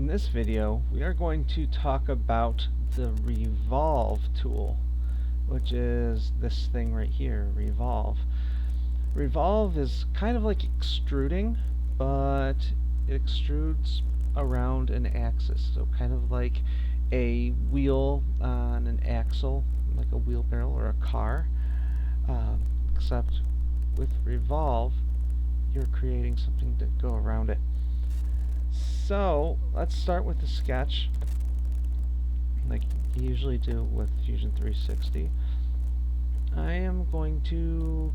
In this video, we are going to talk about the Revolve tool, which is this thing right here, Revolve. Revolve is kind of like extruding, but it extrudes around an axis, so kind of like a wheel on an axle, like a wheelbarrow or a car, except with Revolve, you're creating something to go around it. So let's start with the sketch, like you usually do with Fusion 360. I am going to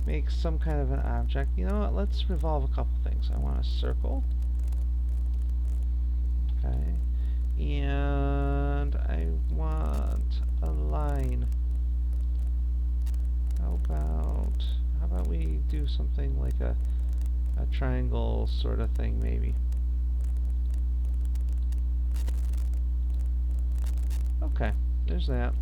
make some kind of an object. You know what? Let's revolve a couple things. I want a circle. Okay. And I want a line. How about we do something like a triangle sort of thing, maybe. Okay, there's that.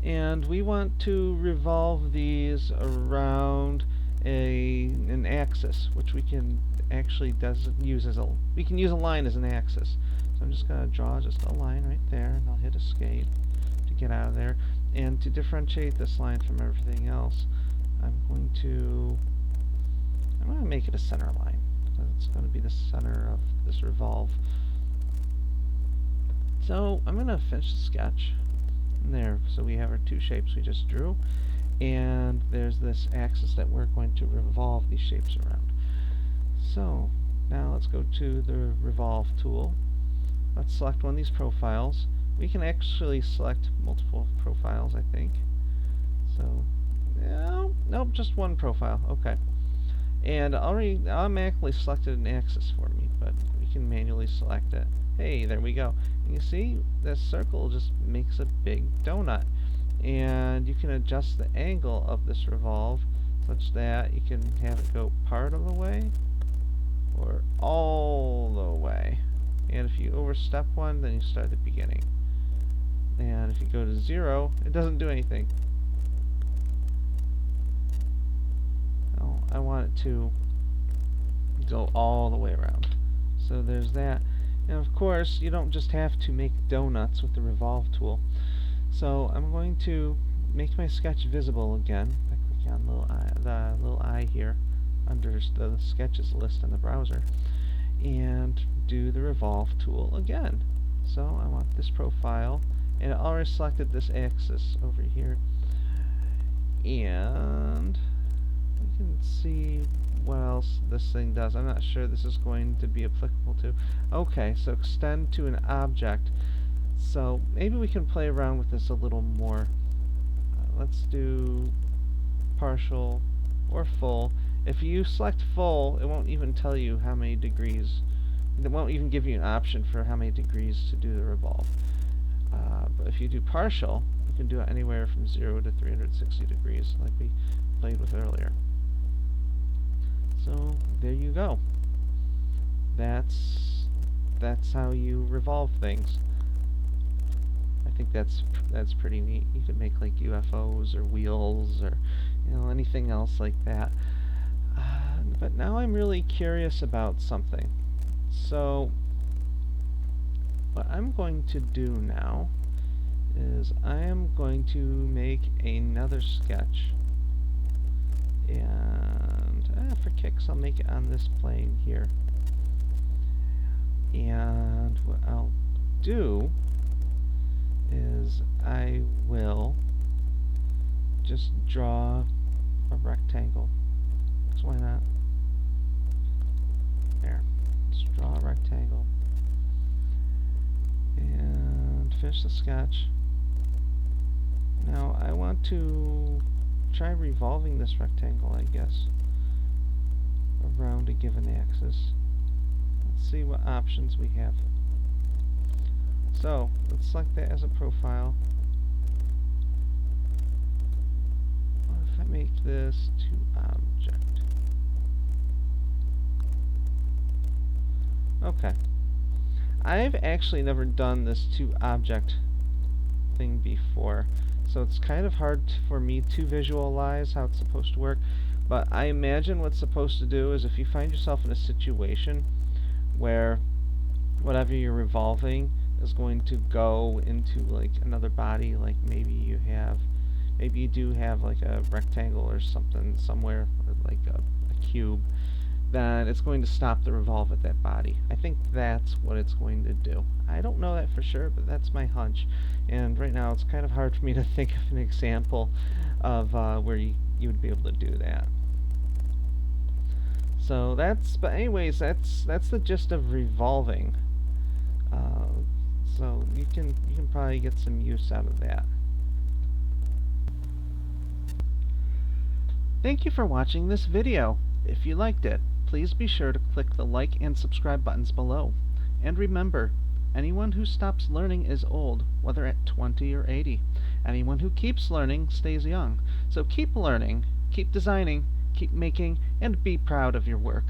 And we want to revolve these around an axis, which we can actually use as we can use a line as an axis. So I'm just going to draw just a line right there, and I'll hit escape to get out of there. And to differentiate this line from everything else, I'm going to make it a center line. It's going to be the center of this revolve. So I'm going to finish the sketch. And there, so we have our two shapes we just drew, and there's this axis that we're going to revolve these shapes around. So now let's go to the Revolve tool. Let's select one of these profiles. We can actually select multiple profiles, I think. So, nope, just one profile. Okay. And already automatically selected an axis for me, but we can manually select it. Hey, there we go. And you see, this circle just makes a big donut. And you can adjust the angle of this revolve such that you can have it go part of the way or all the way. And if you overstep one, then you start at the beginning. And if you go to 0, it doesn't do anything. I want it to go all the way around. So there's that. And of course, you don't just have to make donuts with the Revolve tool. So I'm going to make my sketch visible again by clicking on the little eye here under the sketches list in the browser, and do the Revolve tool again. So I want this profile, and it already selected this axis over here. And you can see what else this thing does. I'm not sure this is going to be applicable to. Okay, so extend to an object. So maybe we can play around with this a little more. Let's do partial or full. If you select full, it won't even tell you how many degrees. It won't even give you an option for how many degrees to do the revolve. But if you do partial, you can do it anywhere from 0 to 360 degrees, like we played with earlier. So there you go. That's how you revolve things. I think that's pretty neat. You could make like UFOs or wheels or anything else like that. But now I'm really curious about something. So what I'm going to do now is I am going to make another sketch. And for kicks, I'll make it on this plane here. And what I'll do is I will just draw a rectangle. So why not? There. Let's draw a rectangle. And finish the sketch. Now I want to try revolving this rectangle, I guess, around a given axis. Let's see what options we have. So let's select that as a profile. What if I make this to object? Okay. I've actually never done this to object thing before, so it's kind of hard for me to visualize how it's supposed to work. But I imagine what's supposed to do is if you find yourself in a situation where whatever you're revolving is going to go into like another body. Like maybe you do have like a rectangle or something somewhere, or like a cube. Then it's going to stop the revolve at that body. I think that's what it's going to do. I don't know that for sure, but that's my hunch. And right now it's kind of hard for me to think of an example of where you would be able to do that. So but anyways, that's the gist of revolving. So you can probably get some use out of that. Thank you for watching this video. If you liked it, please be sure to click the like and subscribe buttons below. And remember, anyone who stops learning is old, whether at 20 or 80. Anyone who keeps learning stays young. So keep learning, keep designing, keep making, and be proud of your work.